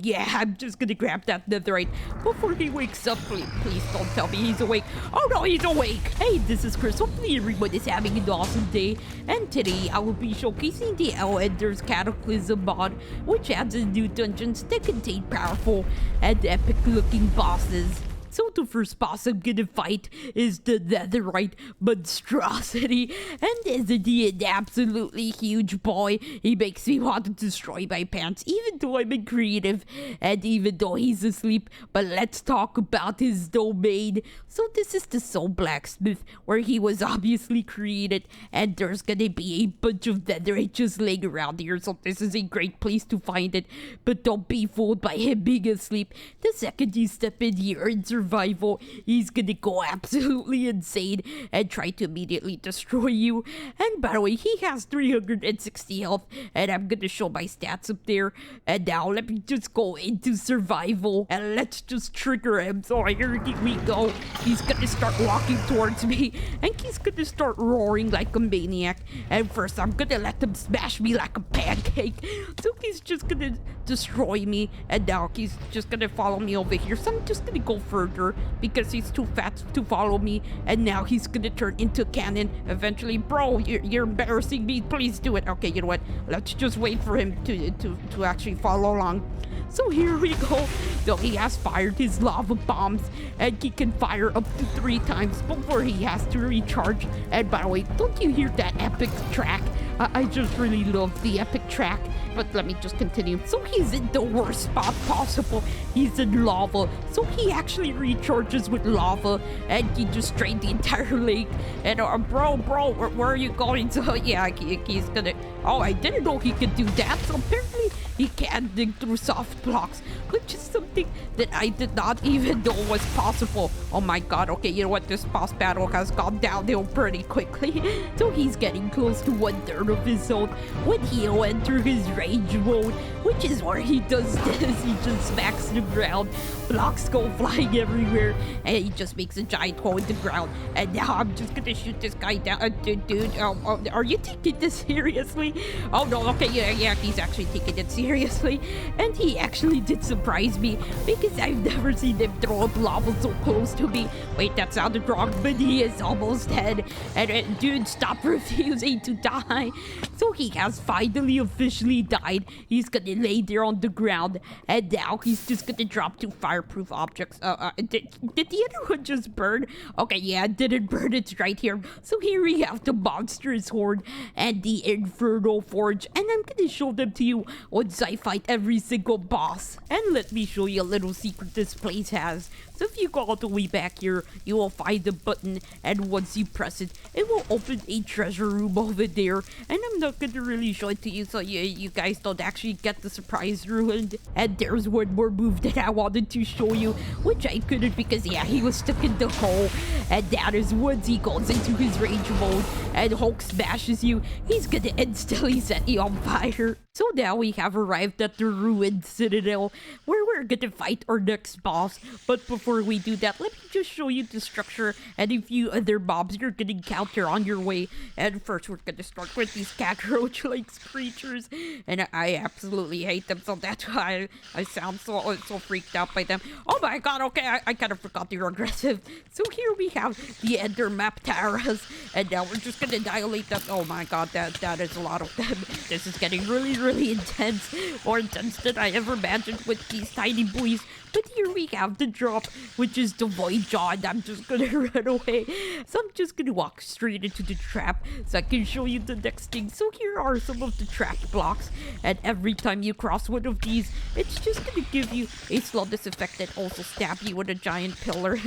Yeah, I'm just gonna grab that netherite before he wakes up. Please don't tell me he's awake. Oh no, he's awake! Hey, this is Chris. Hopefully everyone is having an awesome day. And today I will be showcasing the Ender's Cataclysm mod, which adds in new dungeons that contain powerful and epic looking bosses. So the first boss I'm gonna fight is the Netherite Monstrosity, and isn't he an absolutely huge boy? He makes me want to destroy my pants, even though I'm a creative, and even though he's asleep. But let's talk about his domain. So this is the Soul Blacksmith, where he was obviously created, and there's gonna be a bunch of Netherite just laying around here, so this is a great place to find it. But don't be fooled by him being asleep. The second you step in here and survival, he's gonna go absolutely insane and try to immediately destroy you. And by the way, he has 360 health, and I'm gonna show my stats up there. And now let me just go into survival, and let's just trigger him. So here we go. He's gonna start walking towards me, and he's gonna start roaring like a maniac. And first, I'm gonna let him smash me like a pancake. So he's just gonna destroy me, and now he's just gonna follow me over here. So I'm just gonna go further because he's too fat to follow me. And now he's gonna turn into a cannon eventually. Bro, you're embarrassing me. Please do it. Okay, you know what? Let's just wait for him to actually follow along. So here we go. So he has fired his lava bombs, and he can fire up to 3 times before he has to recharge. And by the way, don't you hear that epic track? I just really love the epic track. But let me just continue. So he's in the worst spot possible. He's in lava. So he actually recharges with lava, and he just drained the entire lake. And bro, where are you going? So yeah, he's gonna... Oh, I didn't know he could do that. So apparently he can dig through soft blocks, which is something that I did not even know was possible. Oh my god, okay, you know what? This boss battle has gone downhill pretty quickly. So he's getting close to 1/3 of his zone when he'll enter his range mode, which is where he does this. He just smacks the ground, blocks go flying everywhere, and he just makes a giant hole in the ground. And now I'm just gonna shoot this guy down. Dude, are you taking this seriously? Oh no, okay, yeah, he's actually taking it seriously. And he actually did surprise me, because I've never seen him throw up lava so close to me. Wait, that sounded wrong, but he is almost dead. And dude, stop refusing to die. So he has finally officially died. He's gonna lay there on the ground, and now he's just gonna drop 2 fireproof objects. Did the other one just burn? Okay, yeah, it didn't burn. It's right here. So here we have the Monstrous Horde and the Infernal Forge, and I'm gonna show them to you once I fight every single boss. And let me show you a little secret this place has. So if you go all the way back here, you will find the button, and once you press it, it will open a treasure room over there. And I'm not gonna really show it to you, so you guys don't actually get the surprise ruined. And there's one more move that I wanted to show you, which I couldn't because, yeah, he was stuck in the hole. And that is once he goes into his rage mode and Hulk smashes you, he's gonna instantly set you on fire. So now we have arrived at the ruined Citadel, where we're gonna fight our next boss. But before we do that, let me just show you the structure and a few other mobs you're gonna encounter on your way. And first, we're gonna start with these cockroach-like creatures, and I absolutely hate them, so that's why I sound so freaked out by them. Oh my god, okay, I kind of forgot they're aggressive. So here we have the Ender Map Taras, and now we're just gonna annihilate them. Oh my god, that is a lot of them. This is getting really intense, more intense than I ever imagined with these tiny boys. But here we have the drop, which is the Void Jaw, and I'm just gonna run away. So I'm just gonna walk straight into the trap so I can show you the next thing. So here are some of the trap blocks, and every time you cross one of these, it's just gonna give you a slowness effect that also stab you with a giant pillar.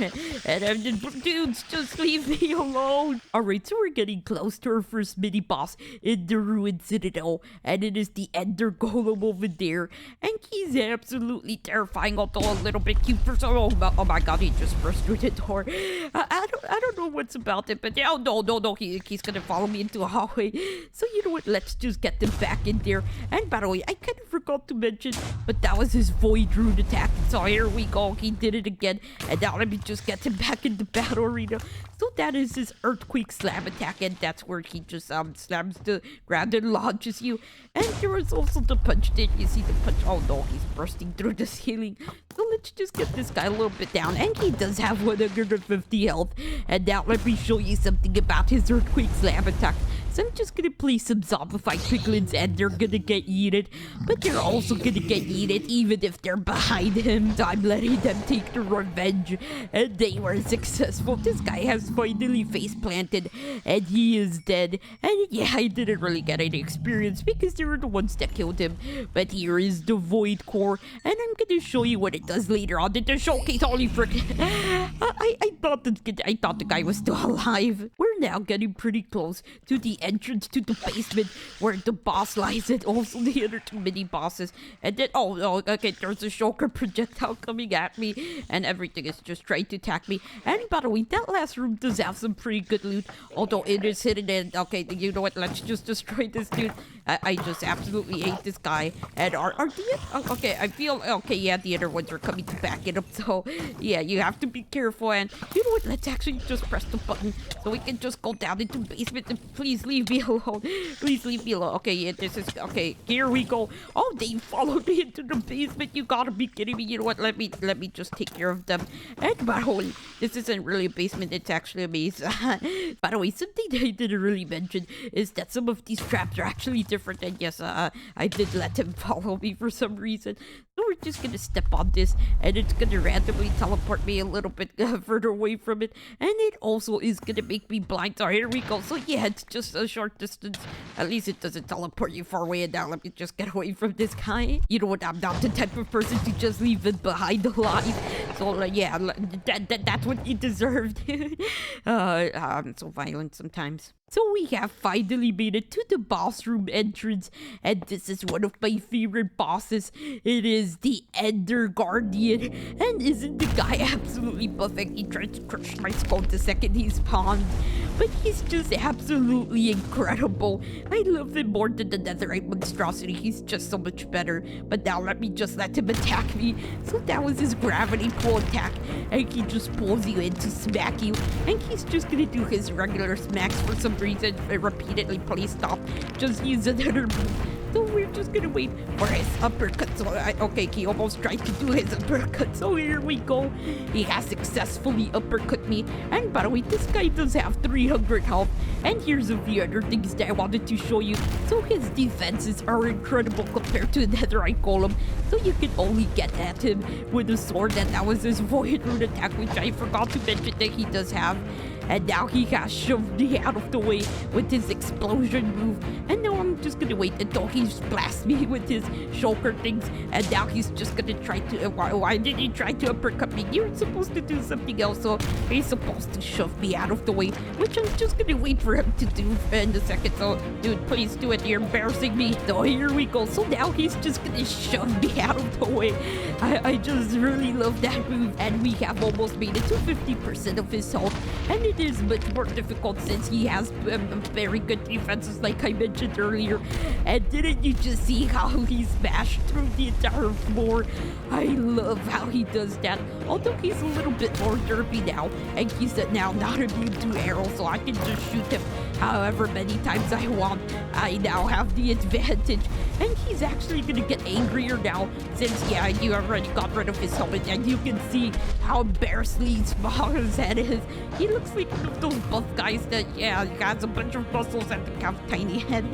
And dudes, just leave me alone. Alright, so we're getting close to our first mini boss in the ruined Citadel, and it is the Ender Golem over there, and he's absolutely terrible. terrifying, although a little bit cute for some. Oh my god, he just burst through the door. I don't know what's about it, but yeah, no, he's gonna follow me into a hallway. So you know what? Let's just get them back in there. And by the way, I kind of forgot to mention, but that was his Void Rune attack. So here we go. He did it again. And now let me just get him back in the battle arena. So that is his Earthquake Slam attack, and that's where he just slams the ground and launches you. And there is also the punch. Did you see the punch? Oh no, he's bursting through the ceiling. So let's just get this guy a little bit down. And he does have 150 health. And now let me show you something about his Earthquake Slam attack. So I'm just gonna play some zombified piglins and they're gonna get yeeted. But they're also gonna get yeeted even if they're behind him. So I'm letting them take the revenge. And they were successful. This guy has finally face planted and he is dead. And yeah, I didn't really get any experience because they were the ones that killed him. But here is the Void Core. And I'm gonna show you what it does later on in the showcase. Holy frick. I thought the guy was still alive. We're now getting pretty close to the entrance to the basement where the boss lies and also the other two mini bosses. And then okay, there's a shulker projectile coming at me and everything is just trying to attack me. And by the way, that last room does have some pretty good loot, although it is hidden in. Okay, you know what, let's just destroy this dude. I just absolutely hate this guy. And are the okay, I feel okay, yeah, the other ones are coming to back it up, so yeah, you have to be careful. And you know what, let's actually just press the button so we can just go down into the basement. And please leave me alone. Please leave me alone. Okay, yeah, this is okay. Here we go. Oh, they followed me into the basement. You gotta be kidding me. You know what? Let me just take care of them. And by the way, this isn't really a basement. It's actually a maze. By the way, something that I didn't really mention is that some of these traps are actually different. And yes, I did let them follow me for some reason. So we're just gonna step on this, and it's gonna randomly teleport me a little bit further away from it, and it also is gonna make me blind. So here we go. So yeah, it's just a short distance. At least it doesn't teleport you far away. And now let me just get away from this guy. You know what? I'm not the type of person to just leave it behind alive. So yeah, that's what he deserved. I'm so violent sometimes. So we have finally made it to the boss room entrance, and this is one of my favorite bosses. It is the Ender Guardian, and isn't the guy absolutely perfect? He tried to crush my skull the second he spawned, but he's just absolutely incredible. I love him more than the Netherite Monstrosity. He's just so much better. But now let me just let him attack me. So that was his gravity pull attack, and he just pulls you in to smack you, and he's just gonna do his regular smacks for some reason repeatedly. Please stop. Just use another move. So we're just gonna wait for his uppercut. So okay, he almost tried to do his uppercut. So here we go. He has successfully uppercut me. And by the way, this guy does have 300 health. And here's a few other things that I wanted to show you. So his defenses are incredible compared to the Netherite Golem. So you can only get at him with a sword, and that was his Void Rune attack, which I forgot to mention that he does have. And now he has shoved me out of the way with his explosion move. And now I'm just gonna wait until he blasts me with his shulker things. And now he's just gonna try to... why did he try to uppercut me? You're supposed to do something else. So he's supposed to shove me out of the way, which I'm just gonna wait for him to do in a second. So, dude, please do it. You're embarrassing me. So here we go. So now he's just gonna shove me out of the way. I just really love that move. And we have almost made it to 50% of his health. And it is much more difficult since he has very good defenses, like I mentioned earlier. And didn't you just see how he smashed through the entire floor? I love how he does that. Although he's a little bit more derpy now, and he's now not immune to arrows, so I can just shoot him however many times I want. I now have the advantage, and he's actually gonna get angrier now since, yeah, you already got rid of his helmet, and you can see how embarrassingly small his head is. He looks like one of those buff guys that, yeah, has a bunch of muscles and a tiny head.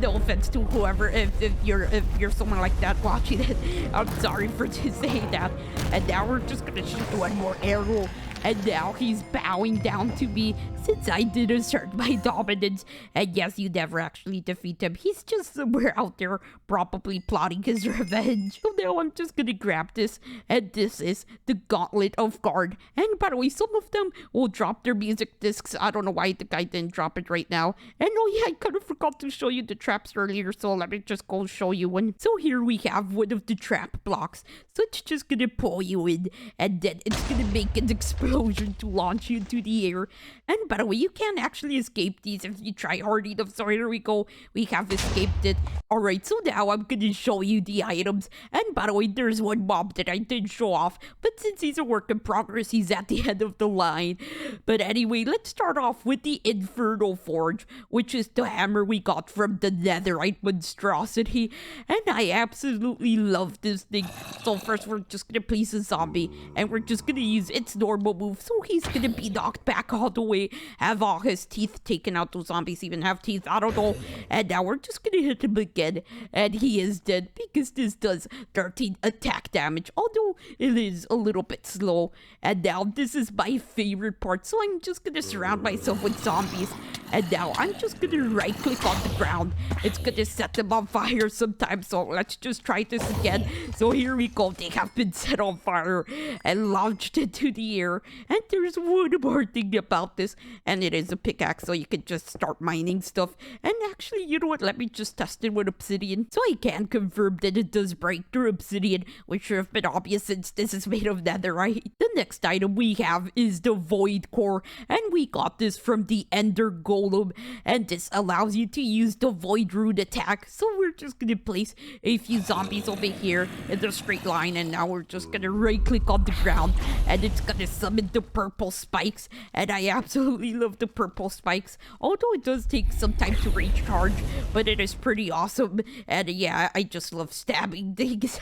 No offense to whoever, if you're someone like that watching it, I'm sorry for to say that. And now we're just gonna shoot one more arrow. and now he's bowing down to me since I did assert my dominance. And yes, you never actually defeat him. He's just somewhere out there probably plotting his revenge. So now I'm just gonna grab this, and this is the Gauntlet of Guard. And by the way, some of them will drop their music discs. I don't know why the guy didn't drop it right now. And oh yeah, I kind of forgot to show you the traps earlier, so let me just go show you one. So here we have one of the trap blocks. So it's just gonna pull you in, and then it's gonna make an explosion to launch you into the air. And by the way, you can't actually escape these if you try hard enough. So here we go. We have escaped it. Alright, so now I'm gonna show you the items. And by the way, there's one mob that I did show off, but since he's a work in progress, he's at the end of the line. But anyway, let's start off with the Infernal Forge, which is the hammer we got from the Netherite Monstrosity. And I absolutely love this thing. So first, we're just gonna place a zombie, and we're just gonna use its normal move. So he's gonna be knocked back all the way, have all his teeth taken out. Those zombies even have teeth, I don't know. And now we're just gonna hit him again, and he is dead because this does 13 attack damage, although it is a little bit slow. And now this is my favorite part, so I'm just gonna surround myself with zombies, and now I'm just gonna right click on the ground. It's gonna set them on fire sometime, so let's just try this again. So here we go. They have been set on fire and launched into the air. And there's one more thing about this, and it is a pickaxe, so you can just start mining stuff. And actually, you know what, let me just test it with obsidian. So I can confirm that it does break through obsidian, which should have been obvious since this is made of netherite. The next item we have is the Void Core, and we got this from the Ender Golem, and this allows you to use the Void Rune attack. So we're just gonna place a few zombies over here in the straight line, and now we're just gonna right click on the ground, and it's gonna summon the purple spikes. And I absolutely love the purple spikes, although it does take some time to recharge, but it is pretty awesome. And yeah, I just love stabbing things.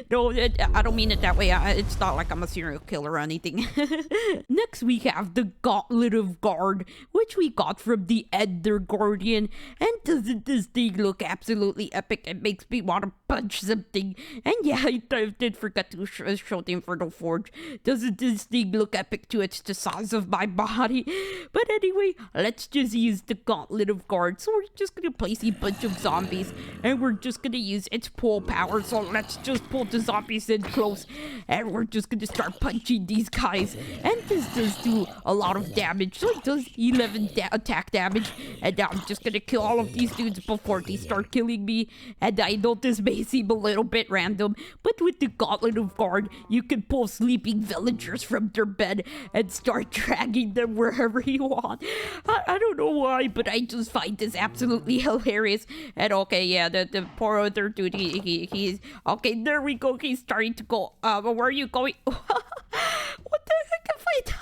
No, I don't mean it that way. It's not like I'm a serial killer or anything. Next we have the Gauntlet of Guard, which we got from the Ender Guardian. And doesn't this thing look absolutely epic? It makes me want to punch something. And yeah, I did forget to show the Infernal Forge. Doesn't this thing look epic too? It's the size of my body. But anyway, let's just use the Gauntlet of Guard. So we're just gonna place a bunch of zombies, and we're just gonna use its pull power. So let's just pull the zombies in close, and we're just gonna start punching these guys. And this does do a lot of damage. So it does 11 attack damage. And now I'm just gonna kill all of these dudes before they start killing me. And I know this may seem a little bit random, but with the Gauntlet of Guard, you can pull sleeping villagers from their bed and start dragging them wherever you want. I don't know why, but I just find this absolutely hilarious. And okay, yeah, the poor other dude, he's okay, there we go. He's starting to go. Where are you going? What the heck have I done?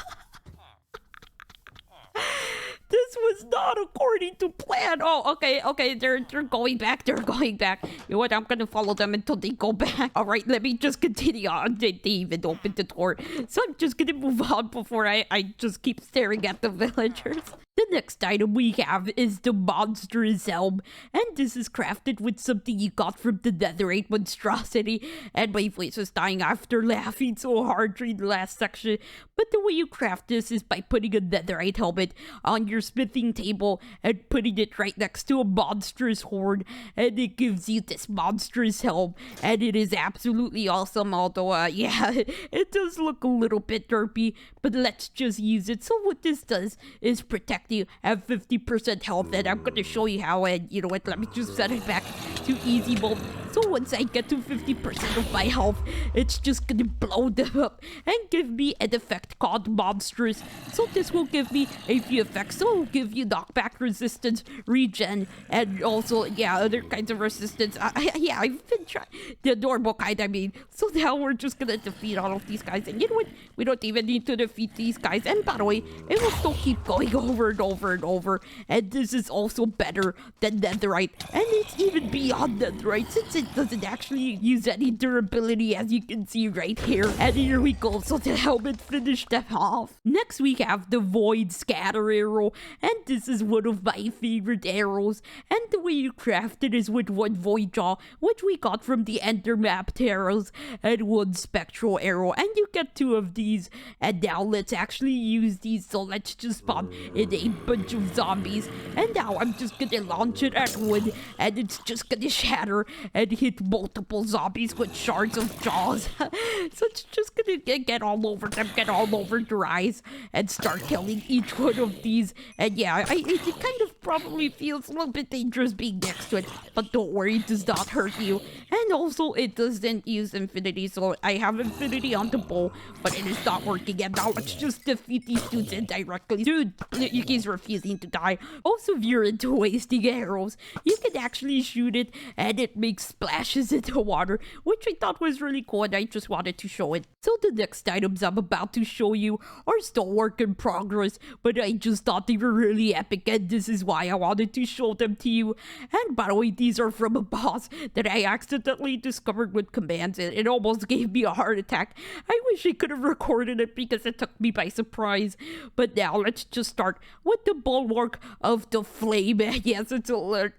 This was not according to plan. Oh, okay, they're going back. They're going back. You know what? I'm gonna follow them until they go back. All right, let me just continue on. They even opened the door, so I'm just gonna move on before I just keep staring at the villagers. The next item we have is the Monstrous Helm, and this is crafted with something you got from the Netherite Monstrosity, and my voice was dying after laughing so hard during the last section. But the way you craft this is by putting a Netherite helmet on your smithing table and putting it right next to a monstrous horde, and it gives you this monstrous helm, and it is absolutely awesome. Although yeah, it does look a little bit derpy, but let's just use it. So what this does is protect you at 50% health, and I'm gonna show you how. And you know what, let me just set it back to easy mode. So once I get to 50% of my health, it's just gonna blow them up and give me an effect called Monstrous. So this will give me a few effects. So it will give you knockback resistance, regen, and also, yeah, other kinds of resistance. Yeah, I've been trying the normal kind, I mean. So now we're just gonna defeat all of these guys, and you know what, we don't even need to defeat these guys. And by the way, it will still keep going over and over and over, and this is also better than Netherite, and it's even beyond Netherite since it it doesn't actually use any durability, as you can see right here. And here we go, so the helmet finished them off. Next we have the Void Scatter Arrow, and this is one of my favorite arrows. And the way you craft it is with one Void Jaw, which we got from the Ender Map Terrors, and one Spectral Arrow, and you get 2 of these. And now let's actually use these, so let's just spawn in a bunch of zombies. And now I'm just gonna launch it at one, and it's just gonna shatter and hit multiple zombies with shards of jaws. So it's just gonna get all over them, get all over their eyes, and start killing each one of these. And yeah, it kind of probably feels a little bit dangerous being next to it, but don't worry, it does not hurt you. And also, it doesn't use infinity, so I have infinity on the bow, but it is not working. And now let's just defeat these dudes indirectly. Dude, he's refusing to die. Also, if you're into wasting arrows, you can actually shoot it, and it makes splashes into water, which I thought was really cool, and I just wanted to show it. So the next items I'm about to show you are still work in progress, but I just thought they were really epic, and this is why I wanted to show them to you. And by the way, these are from a boss that I accidentally discovered with commands, and it almost gave me a heart attack. I wish I could have recorded it because it took me by surprise. But now let's just start with the Bulwark of the Flame. Yes, it's a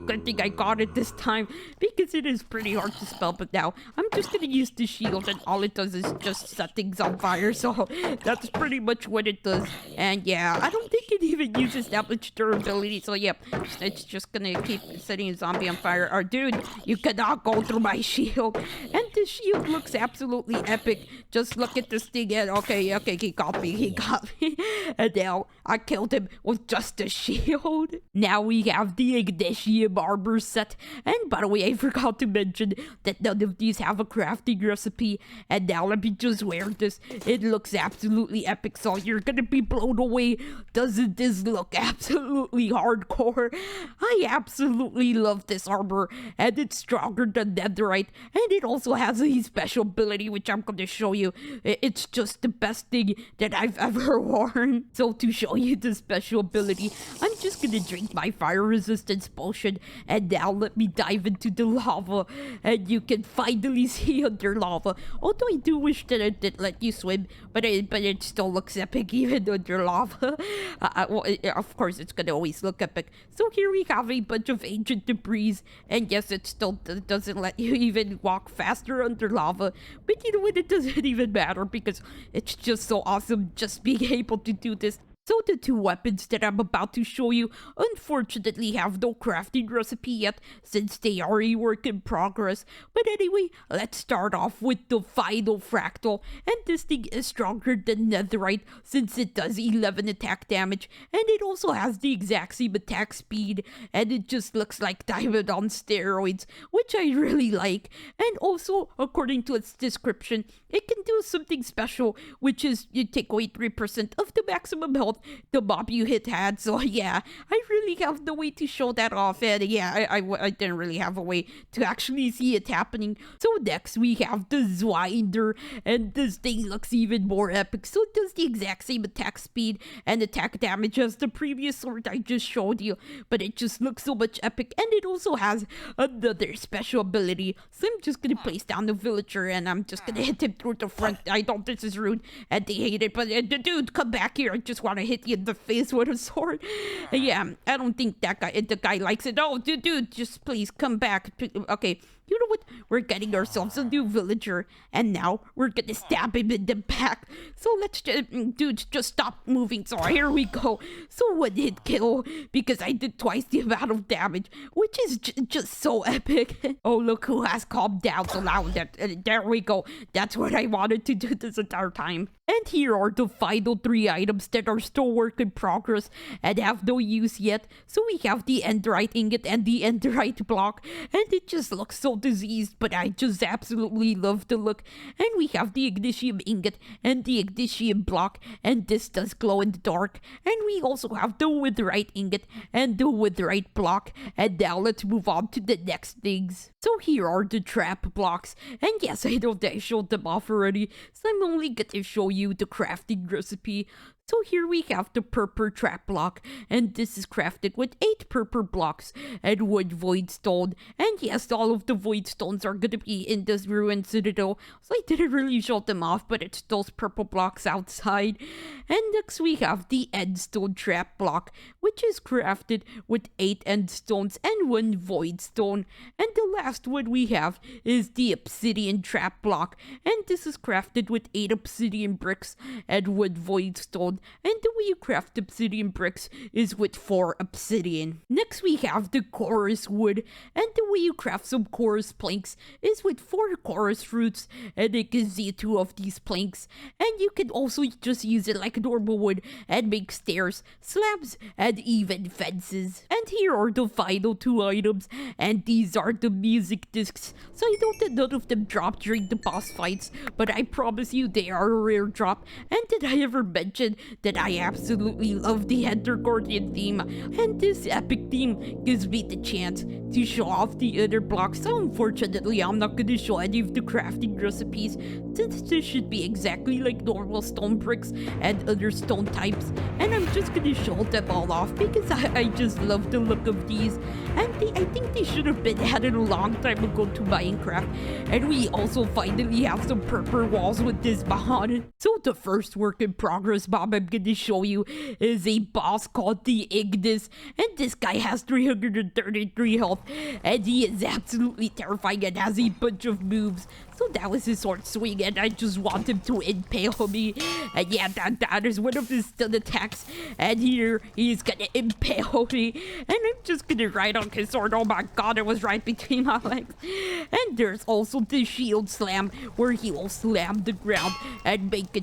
good thing I got it this time because it is pretty hard to spell. But now I'm just gonna use the shield, and all it does is just set things on fire. So that's pretty much what it does. And yeah, I don't think it even uses that much durability. So yeah, it's just gonna keep setting a zombie on fire. Or dude, you cannot go through my shield. And the shield looks absolutely epic. Just look at this thing. And okay, he got me. And now I killed him with just a shield. Now we have the Ignitium armor set. And by the way, I forgot to mention that none of these have a crafting recipe. And now let me just wear this. It looks absolutely epic, so you're gonna be blown away. Doesn't this look absolutely hardcore? I absolutely love this armor, and it's stronger than Netherite, and it also has a special ability which I'm gonna show you. It's just the best thing that I've ever worn. So to show you the special ability, I'm just gonna drink my fire resistance potion, and now let me dive into the lava, and you can finally see under lava. Although I do wish that it did let you swim, but it still looks epic even under lava. Well, of course it's gonna always look epic. So here we have a bunch of ancient debris, and yes, it still doesn't let you even walk faster under lava, but you know what, it doesn't even matter because it's just so awesome just being able to do this. So the 2 weapons that I'm about to show you unfortunately have no crafting recipe yet since they are a work in progress. But anyway, let's start off with the final Fractal, and this thing is stronger than Netherite since it does 11 attack damage, and it also has the exact same attack speed, and it just looks like diamond on steroids, which I really like. And also, according to its description, it can do something special, which is you take away 3% of the maximum health the mob you hit had. So yeah, I really have no way to show that off, and yeah, I didn't really have a way to actually see it happening. So next we have the Zweiender, and this thing looks even more epic. So it does the exact same attack speed and attack damage as the previous sword I just showed you, but it just looks so much epic, and it also has another special ability. So I'm just gonna place down the villager, and I'm just gonna hit him through the front. I know this is rude, and they hate it, but dude, come back here. I just want to hit you in the face with a sword. Yeah, I don't think the guy likes it. Oh, dude, just please come back. Okay, you know what? We're getting ourselves a new villager, and now we're gonna stab him in the back. So let's just stop moving. So here we go. So 1 hit kill because I did twice the amount of damage, which is just so epic. Oh, look who has calmed down. So now there we go. That's what I wanted to do this entire time. And here are the final 3 items that are still work in progress and have no use yet. So we have the Enderite ingot and the Enderite block, and it just looks so diseased, but I just absolutely love the look. And we have the Ignitium ingot and the Ignitium block, and this does glow in the dark. And we also have the Witherite ingot and the Witherite block. And now let's move on to the next things. So here are the trap blocks, and yes, I know that I showed them off already, so I'm only gonna show you the crafting recipe. So here we have the purple trap block, and this is crafted with 8 purple blocks and 1 void stone. And yes, all of the void stones are gonna be in this ruined citadel, so I didn't really show them off, but it's those purple blocks outside. And next we have the endstone trap block, which is crafted with 8 endstones and 1 void stone. And the last one we have is the obsidian trap block, and this is crafted with 8 obsidian bricks and 1 void stone. And the way you craft obsidian bricks is with 4 obsidian. Next we have the chorus wood, and the way you craft some chorus planks is with 4 chorus roots, and it gives you 2 of these planks. And you can also just use it like normal wood and make stairs, slabs, and even fences. And here are the final 2 items, and these are the music discs. So I know that none of them drop during the boss fights, but I promise you they are a rare drop. And did I ever mention that I absolutely love the Ender Guardian theme? And this epic theme gives me the chance to show off the other blocks. So unfortunately, I'm not going to show any of the crafting recipes, since this should be exactly like normal stone bricks and other stone types. And I'm just going to show them all off because I just love the look of these. And I think they should have been added a long time ago to Minecraft. And we also finally have some purple walls with this mod. So the first work in progress mob I'm going to show you is a boss called the Ignis. And this guy has 333 health, and he is absolutely terrifying and has a bunch of moves. So that was his sword swing, and I just want him to impale me. And yeah, that is one of his stun attacks. And here, he's gonna impale me. And I'm just gonna ride on his sword. Oh my god, it was right between my legs. And there's also the shield slam, where he will slam the ground and make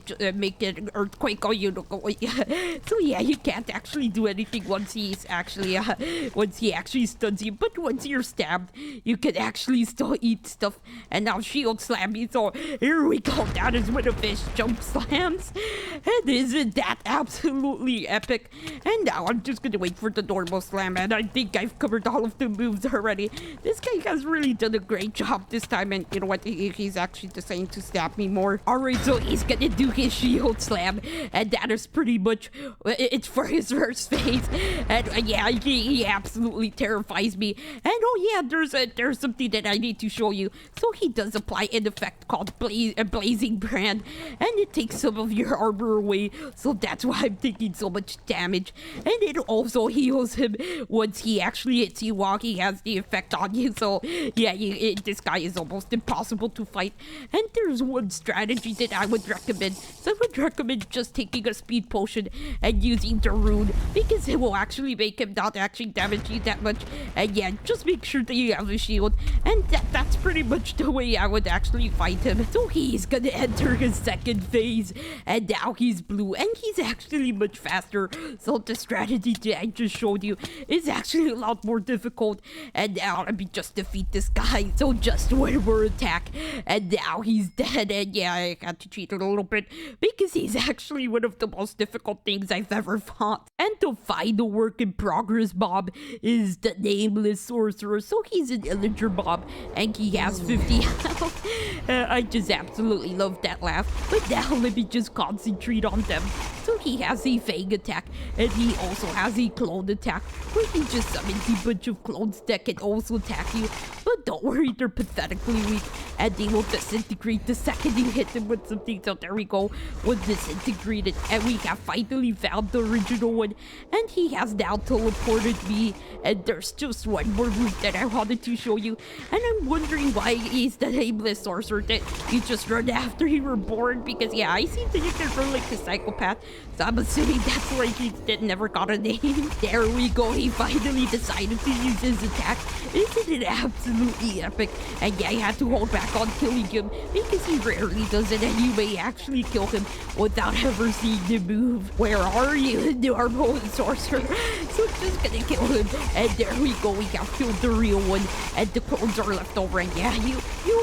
it an earthquake on you. So yeah, you can't actually do anything once he actually stuns you. But once you're stabbed, you can actually still eat stuff. And now shield slam me, so here we go. That is one of his jump slams, and isn't that absolutely epic? And now I'm just gonna wait for the normal slam, and I think I've covered all of the moves already. This guy has really done a great job this time, and you know what, he's actually deciding to stab me more. Alright, so he's gonna do his shield slam, and that is pretty much it's for his first phase. And yeah, he absolutely terrifies me. And oh yeah, there's something that I need to show you. So he does apply an effect called Blazing Brand, and it takes some of your armor away, so that's why I'm taking so much damage. And it also heals him once he actually hits you while he has the effect on you. So yeah, this guy is almost impossible to fight. And there's one strategy that I would recommend. So I would recommend just taking a speed potion and using the rune, because it will actually make him not actually damage you that much. And yeah, just make sure that you have a shield, and that's pretty much the way I would actually fight him. So he's gonna enter his second phase, and now he's blue, and he's actually much faster. So the strategy that I just showed you is actually a lot more difficult. And now let me just defeat this guy. So just one more attack, and now he's dead. And yeah, I had to cheat a little bit because he's actually one of the most difficult things I've ever fought. And the final work in progress mob is the Nameless Sorcerer. So he's an illager mob, and he has 50 health. I just absolutely love that laugh. But now let me just concentrate on them. So he has a Fang attack, and he also has a clone attack, where he just summons a bunch of clones that can also attack you. But don't worry, they're pathetically weak, and they will disintegrate the second you hit them with something. So there we go, was disintegrated, and we have finally found the original one. And he has now teleported me, and there's just one more move that I wanted to show you. And I'm wondering why he's the Nameless Sorcerer that you just run after you were born, because yeah, I see that you can run like a psychopath, so I'm assuming that's why he never got a name. There we go, he finally decided to use his attack. Isn't it absolutely epic? And yeah, I had to hold back on killing him because he rarely does it, and you may actually kill him without ever seeing the move. Where are you, normal sorcerer? So just gonna kill him, and there we go, we have killed the real one, and the clones are left over. And yeah, you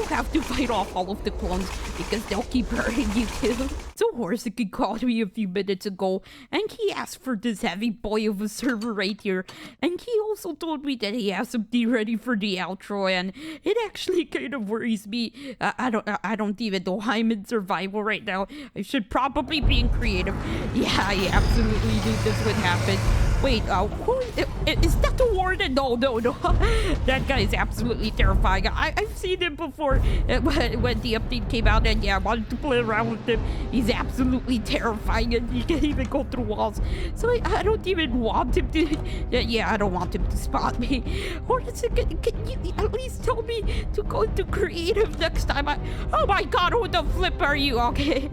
have to fight off all of the clones because they'll keep hurting you too. So Horsican called me a few minutes ago, and he asked for this heavy boy of a server right here, and he also told me that he has some D-red ready for the outro, and it actually kind of worries me. I don't even know why I'm in survival right now. I should probably be in creative. Yeah, I absolutely knew this would happen. Wait, who is that the warden? No. That guy is absolutely terrifying. I've seen him before when the update came out, and yeah, I wanted to play around with him. He's absolutely terrifying, and he can't even go through walls. So I don't even want him to. Yeah, I don't want him to spot me. Horsican, can you at least tell me to go to creative next time? Oh my God, who the flip are you? Okay,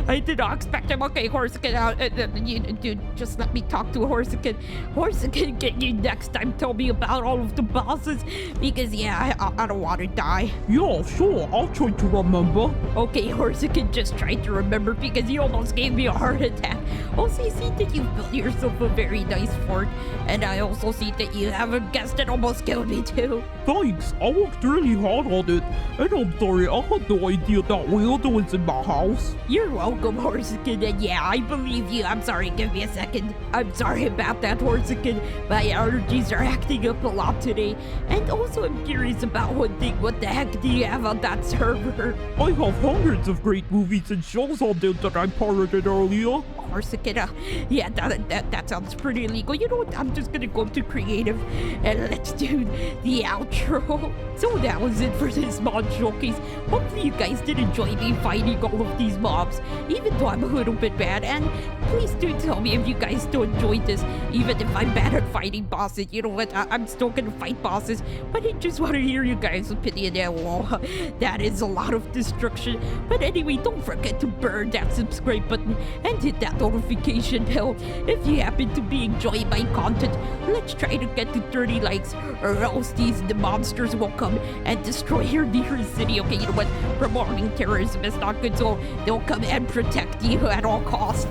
I did not expect him. Okay, Horsican, dude, just let me talk to Horsican. Horsican, can you next time tell me about all of the bosses? Because yeah, I don't want to die. Yeah, sure, I'll try to remember. Okay, Horsican just tried to remember because he almost gave me a heart attack. Also, I see that you've built yourself a very nice fort, and I also see that you have a guest that almost killed me too. Thanks, I worked really hard on it, and I'm sorry, I had no idea that weirdo was in my house. You're welcome, Horsican, and yeah, I believe you. I'm sorry, give me a second. I'm sorry about that, Horsican. My allergies are acting up a lot today, and also I'm curious about one thing. What the heck do you have on that server? I have hundreds of great movies and shows on there that I pirated earlier. Horsican, yeah, that sounds pretty illegal. You know what? I'm just gonna go to creative and let's do the outro. So that was it for this mod showcase. Hopefully you guys did enjoy me fighting all of these mobs, even though I'm a little bit bad. And please do tell me if you guys still enjoyed this, even if I'm bad at fighting bosses. You know what? I'm still gonna fight bosses, but I just want to hear you guys' opinion. Whoa, that is a lot of destruction. But anyway, don't forget to burn that subscribe button and hit that notification bell if you happen to be enjoying my content. Let's try to get to 30 likes, or else the monsters will come and destroy your nearest city. Okay, you know what? Promoting terrorism is not good, so they'll come and protect you at all costs.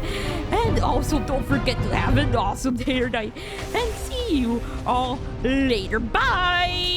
And also, don't forget to have an awesome day or night, and see you all later. Bye!